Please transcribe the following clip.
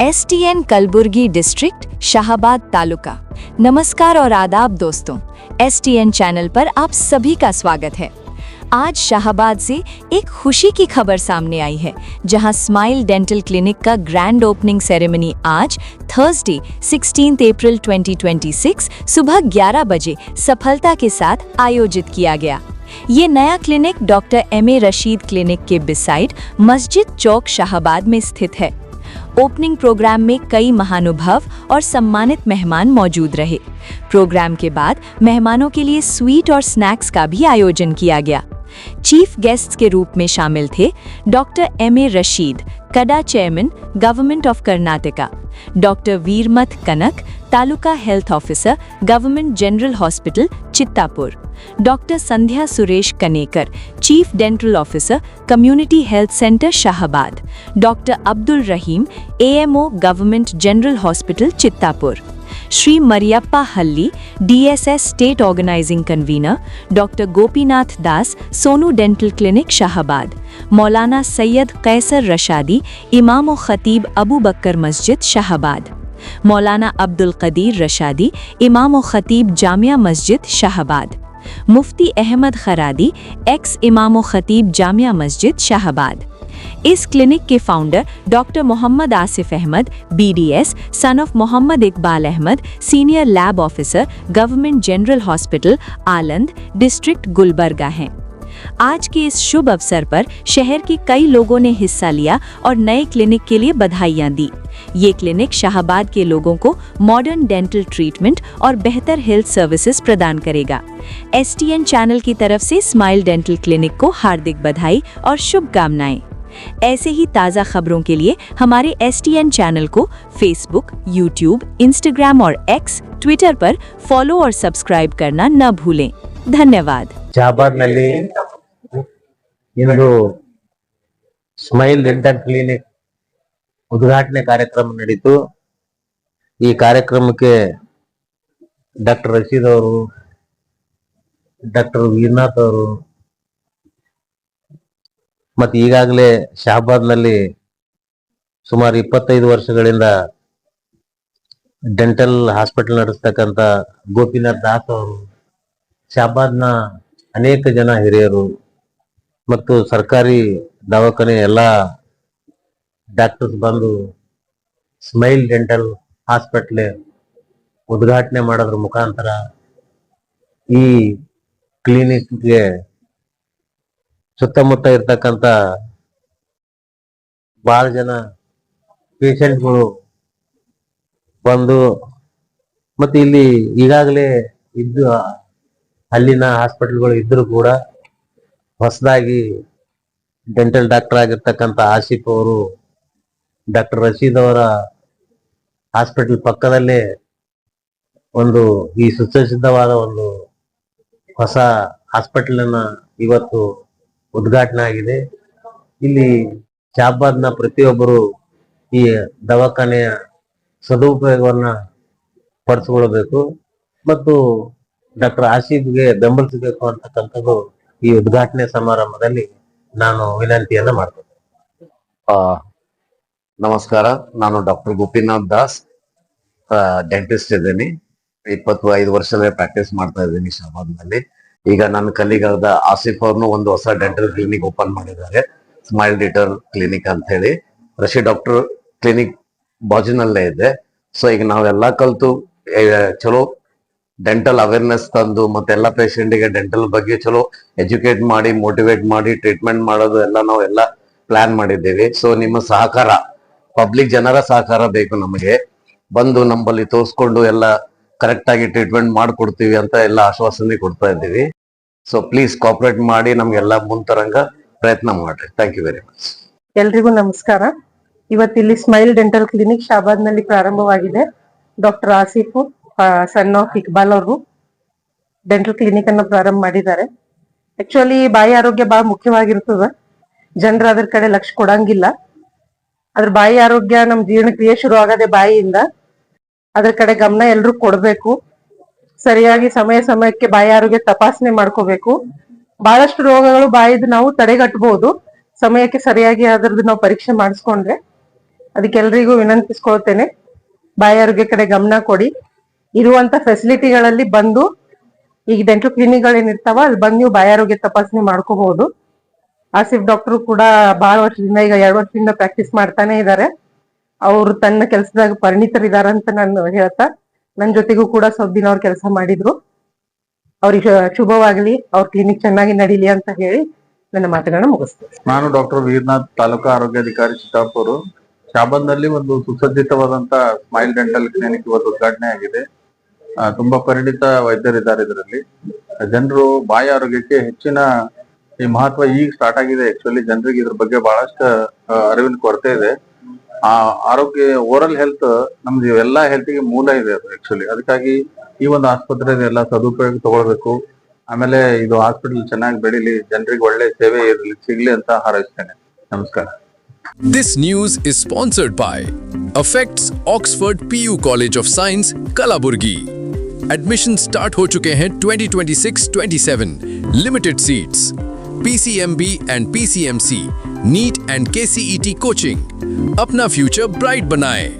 STN Kalaburagi district Shahabad taluka. नमस्कार और आदाब दोस्तों, एसटीएन चैनल पर आप सभी का स्वागत है। आज शाहबाद से एक खुशी की खबर सामने आई है, जहां स्माइल डेंटल क्लिनिक का ग्रैंड ओपनिंग सेरेमनी आज थर्सडे 16 अप्रैल 2026 सुबह 11 बजे सफलता के साथ आयोजित किया गया। ये नया clinic doctor M A. Rashid clinic के बिसाइड मस्जिद चौक शाहबाद में स्थित है। ओपनिंग प्रोग्राम में कई महानुभाव और सम्मानित मेहमान मौजूद रहे। प्रोग्राम के बाद मेहमानों के लिए स्वीट और स्नैक्स का भी आयोजन किया गया। चीफ गेस्ट्स के रूप में शामिल थे doctor M A. Rashid, Kada chairman, government of Karnataka, doctor Veeramath Kanak, taluka health officer, government general hospital Chittapur, doctor Sandhya Suresh Kanekar, chief dental officer, community health centre Shahabad, doctor Abdul Rahim, AMO, government general hospital Chittapur, Shri Mariyappa Halli, DSS state organising convener, doctor Gopinath Das, Sonu dental clinic Shahabad, Maulana Syed कैसर रशादी, इमाम व खतीब अबू बकर मस्जिद शाहबाद, मौलाना अब्दुल कदीर रशादी, इमाम व खतीब जामिया मस्जिद शाहबाद, मुफ्ती अहमद खरादी, एक्स इमाम व खतीब जामिया मस्जिद शाहबाद। इस क्लिनिक के founder doctor Mohammad Asif Ahmed, BDS, son of Mohammad Iqbal Ahmed, senior lab officer, government general hospital Aland, district Gulbarga हैं। आज के इस शुभ अवसर पर शहर के कई लोगों ने हिस्सा लिया और नए क्लिनिक के लिए बधाइयां दी। ये क्लिनिक शाहबाद के लोगों को मॉडर्न डेंटल ट्रीटमेंट और बेहतर हेल्थ सर्विसेज प्रदान करेगा। एसटीएन चैनल की तरफ से स्माइल डेंटल क्लिनिक को हार्दिक बधाई और शुभकामनाएं। ऐसे ही ताज़ा खबरों के लिए हमारे एसटीएन चैनल को फेसबुक, यूट्यूब, इंस्टाग्राम और एक्स, ट्विटर पर फॉलो और सब्सक्राइब करना न भूलें। धन्यवाद। ಶಾಹಬಾದ್ನಲ್ಲಿ ಇಂದು ಸ್ಮೈಲ್ ಡೆಂಟಲ್ ಕ್ಲಿನಿಕ್ ಉದ್ಘಾಟನೆ ಕಾರ್ಯಕ್ರಮ ನಡೆಯಿತು। ಈ ಕಾರ್ಯಕ್ರಮಕ್ಕೆ ಡಾಕ್ಟರ್ ರಶೀದ್ ಅವರು, ಡಾಕ್ಟರ್ ವೀರನಾಥ್ ಅವರು ಮತ್ತೆ ಈಗಾಗಲೇ ಶಾಹಬಾದ್ನಲ್ಲಿ ಸುಮಾರು 25 ವರ್ಷಗಳಿಂದ ಡೆಂಟಲ್ ಹಾಸ್ಪಿಟಲ್ ನಡೆಸ್ತಕ್ಕಂಥ ಗೋಪಿನಾಥ್ ದಾಸ್ ಅವರು, ಶಾಹಬಾದ್ನ ಅನೇಕ ಜನ ಹಿರಿಯರು ಮತ್ತು ಸರ್ಕಾರಿ ದವಾಖಾನೆ ಎಲ್ಲ ಡಾಕ್ಟರ್ಸ್ ಬಂದು ಸ್ಮೈಲ್ ಡೆಂಟಲ್ ಹಾಸ್ಪಿಟಲ್ ಉದ್ಘಾಟನೆ ಮಾಡೋದ್ರ ಮುಖಾಂತರ ಈ ಕ್ಲಿನಿಕ್ಗೆ ಸುತ್ತಮುತ್ತ ಇರ್ತಕ್ಕಂಥ ಬಹಳ ಜನ ಪೇಷಂಟ್ಗಳು ಬಂದು ಮತ್ತೆ ಇಲ್ಲಿ ಈಗಾಗಲೇ ಇದ್ದು ಅಲ್ಲಿನ ಹಾಸ್ಪಿಟಲ್ಗಳು ಇದ್ರೂ ಕೂಡ ಹೊಸದಾಗಿ ಡೆಂಟಲ್ ಡಾಕ್ಟರ್ ಆಗಿರ್ತಕ್ಕಂಥ ಆಸಿಫ್ ಅವರು ಡಾಕ್ಟರ್ ರಶೀದ್ ಅವರ ಹಾಸ್ಪಿಟಲ್ ಪಕ್ಕದಲ್ಲೇ ಒಂದು ಈ ಸುಸಜ್ಜಿತವಾದ ಒಂದು ಹೊಸ ಹಾಸ್ಪಿಟಲ್ ಅನ್ನ ಇವತ್ತು ಉದ್ಘಾಟನೆ ಆಗಿದೆ। ಇಲ್ಲಿ ಶಾಹಬಾದ್ನ ಪ್ರತಿಯೊಬ್ಬರು ಈ ದವಾಖಾನೆಯ ಸದುಪಯೋಗವನ್ನ ಪಡಿಸಿಕೊಳ್ಳಬೇಕು ಮತ್ತು ಡಾಕ್ಟರ್ ಆಸಿಫ್ಗೆ ಬೆಂಬಲಿಸಬೇಕು ಅಂತಕ್ಕಂಥದ್ದು ಈ ಉದ್ಘಾಟನೆ ಸಮಾರಂಭದಲ್ಲಿ ನಾನು ವಿನಂತಿಯನ್ನ ಮಾಡ್ತೇನೆ। ನಮಸ್ಕಾರ, ನಾನು ಡಾಕ್ಟರ್ ಗೋಪಿನಾಥ್ ದಾಸ್, ಡೆಂಟಿಸ್ಟ್ ಇದ್ದೀನಿ। 25 ವರ್ಷದ ಪ್ರಾಕ್ಟೀಸ್ ಮಾಡ್ತಾ ಇದ್ದೀನಿ ಶಾಹಬಾದ್ನಲ್ಲಿ। ಈಗ ನನ್ನ ಕಲಿಗಾದ ಆಸಿಫ್ ಅವ್ರನ್ನು ಒಂದು ಹೊಸ ಡೆಂಟಲ್ ಕ್ಲಿನಿಕ್ ಓಪನ್ ಮಾಡಿದ್ದಾರೆ, ಸ್ಮೈಲ್ ಡೆಂಟಲ್ ಕ್ಲಿನಿಕ್ ಅಂತ ಹೇಳಿ। ರಶೀದ್ ಡಾಕ್ಟರ್ ಕ್ಲಿನಿಕ್ ಬಾಜುನಲ್ಲೇ ಇದೆ। ಸೊ ಈಗ ನಾವೆಲ್ಲ ಕಲ್ತು ಚಲೋ ಡೆಂಟಲ್ ಅವೇರ್ನೆಸ್ ತಂದು ಮತ್ತೆಲ್ಲ ಪೇಷಂಟಿಗೆ ಡೆಂಟಲ್ ಬಗ್ಗೆ ಚಲೋ ಎಜುಕೇಟ್ ಮಾಡಿ, ಮೋಟಿವೇಟ್ ಮಾಡಿ ಟ್ರೀಟ್ಮೆಂಟ್ ಮಾಡೋದು ಎಲ್ಲ ನಾವೆಲ್ಲ ಪ್ಲಾನ್ ಮಾಡಿದ್ದೀವಿ। ಸೊ ನಿಮ್ಮ ಸಹಕಾರ, ಪಬ್ಲಿಕ್ ಜನರ ಸಹಕಾರ ಬೇಕು ನಮಗೆ। ಬಂದು ನಮ್ಮಲ್ಲಿ ತೋರಿಸ್ಕೊಂಡು ಎಲ್ಲ ಕರೆಕ್ಟ್ ಆಗಿ ಟ್ರೀಟ್ಮೆಂಟ್ ಮಾಡ್ಕೊಡ್ತೀವಿ ಅಂತ ಎಲ್ಲ ಆಶ್ವಾಸನೆ ಕೊಡ್ತಾ ಇದ್ದೀವಿ। ಸೊ ಪ್ಲೀಸ್ ಕೋಆಪರೇಟ್ ಮಾಡಿ ನಮ್ಗೆಲ್ಲ ಮುಂತರಂಗ ಪ್ರಯತ್ನ ಮಾಡ್ರಿ। Thank you very much. ಎಲ್ರಿಗೂ ನಮಸ್ಕಾರ। ಇವತ್ತಿಲ್ಲಿ ಸ್ಮೈಲ್ ಡೆಂಟಲ್ ಕ್ಲಿನಿಕ್ ಶಾಹಬಾದ್ ನಲ್ಲಿ ಪ್ರಾರಂಭವಾಗಿದೆ। Doctor Asif, son of Iqbal ಅವರು ಡೆಂಟಲ್ ಕ್ಲಿನಿಕ್ ಅನ್ನ ಪ್ರಾರಂಭ ಮಾಡಿದ್ದಾರೆ। ಆಕ್ಚುಲಿ ಬಾಯಿ ಆರೋಗ್ಯ ಬಹಳ ಮುಖ್ಯವಾಗಿರ್ತದ, ಜನರು ಅದ್ರ ಕಡೆ ಲಕ್ಷ್ಯ ಕೊಡಂಗಿಲ್ಲ। ಅದ್ರ ಬಾಯಿ ಆರೋಗ್ಯ ನಮ್ ಜೀರ್ಣಕ್ರಿಯೆ ಶುರು ಆಗದೆ ಬಾಯಿಯಿಂದ, ಅದ್ರ ಕಡೆ ಗಮನ ಎಲ್ರು ಕೊಡ್ಬೇಕು। ಸರಿಯಾಗಿ ಸಮಯಕ್ಕೆ ಬಾಯಿ ಆರೋಗ್ಯ ತಪಾಸಣೆ ಮಾಡ್ಕೋಬೇಕು। ಬಹಳಷ್ಟು ರೋಗಗಳು ಬಾಯಿದ್ ನಾವು ತಡೆಗಟ್ಟಬಹುದು ಸಮಯಕ್ಕೆ ಸರಿಯಾಗಿ ಅದ್ರದ್ದು ನಾವು ಪರೀಕ್ಷೆ ಮಾಡಿಸ್ಕೊಂಡ್ರೆ। ಅದಕ್ಕೆಲ್ರಿಗೂ ವಿನಂತಿಸ್ಕೊಳ್ತೇನೆ, ಬಾಯಿ ಆರೋಗ್ಯ ಕಡೆ ಗಮನ ಕೊಡಿ. ಇರುವಂತ ಫೆಸಿಲಿಟಿಗಳಲ್ಲಿ ಬಂದು, ಈಗ ಡೆಂಟಲ್ ಕ್ಲಿನಿಕ್ಗಳೇನಿರ್ತಾವ ಅಲ್ಲಿ ಬಂದು ನೀವು ಬಾಯಿ ಆರೋಗ್ಯ ತಪಾಸಣೆ ಮಾಡ್ಕೋಬಹುದು. ಆಸಿಫ್ ಡಾಕ್ಟರ್ ಕೂಡ ಬಹಳ ವರ್ಷದಿಂದ, ಈಗ 2 ವರ್ಷದಿಂದ ಪ್ರಾಕ್ಟೀಸ್ ಮಾಡ್ತಾನೆ ಇದ್ದಾರೆ. ಅವ್ರು ತನ್ನ ಕೆಲಸದಾಗ ಪರಿಣಿತರಿದಾರಂತ ನಾನು ಹೇಳ್ತಾ, ನನ್ನ ಜೊತೆಗೂ ಕೂಡ ಸ್ವಲ್ಪ ದಿನ ಅವ್ರು ಕೆಲಸ ಮಾಡಿದ್ರು. ಅವ್ರಿಗೆ ಶುಭವಾಗ್ಲಿ, ಅವ್ರ ಕ್ಲಿನಿಕ್ ಚೆನ್ನಾಗಿ ನಡೀಲಿ ಅಂತ ಹೇಳಿ ನನ್ನ ಮಾತುಗಳನ್ನ ಮುಗಿಸ್ತೇನೆ. ನಾನು ಡಾಕ್ಟರ್ ವೀರನಾಥ್, ತಾಲೂಕಾ ಆರೋಗ್ಯಾಧಿಕಾರಿ ಚಿತ್ತಾಪುರ. ಶಾಬಾದ್ನಲ್ಲಿ ಒಂದು ಸುಸಜ್ಜಿತವಾದಂತ ಸ್ಮೈಲ್ ಡೆಂಟಲ್ ಕ್ಲಿನಿಕ್ ಇವತ್ತು ಉದ್ಘಾಟನೆ ಆಗಿದೆ. ತುಂಬಾ ಪರಿಣಿತ ವೈದ್ಯರಿದ್ದಾರೆ ಇದರಲ್ಲಿ. ಜನರು ಬಾಯಿ ಆರೋಗ್ಯಕ್ಕೆ ಹೆಚ್ಚಿನ ಈ ಮಹತ್ವ ಈಗ ಸ್ಟಾರ್ಟ್ ಆಗಿದೆ. ಆಕ್ಚುಲಿ ಜನರಿಗೆ ಇದ್ರ ಬಗ್ಗೆ ಬಹಳಷ್ಟು ಅರಿವಿನ ಕೊರತೆ ಇದೆ. ಆ ಆರೋಗ್ಯ, ಓರಲ್ ಹೆಲ್ತ್ ನಮ್ದು ಎಲ್ಲಾ ಹೆಲ್ತ್ಗೆ ಮೂಲ ಇದೆ ಅದು ಆಕ್ಚುಲಿ. ಅದಕ್ಕಾಗಿ ಈ ಒಂದು ಆಸ್ಪತ್ರೆ ಎಲ್ಲ ಸದುಪಯೋಗ ತಗೊಳ್ಬೇಕು. ಆಮೇಲೆ ಇದು ಹಾಸ್ಪಿಟಲ್ ಚೆನ್ನಾಗಿ ಬೆಳೀಲಿ, ಜನರಿಗೆ ಒಳ್ಳೆ ಸೇವೆ ಸಿಗ್ಲಿ ಅಂತ ಹಾರೈಸ್ತೇನೆ. ನಮಸ್ಕಾರ. This news is sponsored by Affects Oxford PU College of Science, Kalaburgi. Admissions start हो चुके हैं 2026-27. Limited seats. PCMB and PCMC, NEET and KCET coaching. अपना फ्यूचर ब्राइट बनाएं.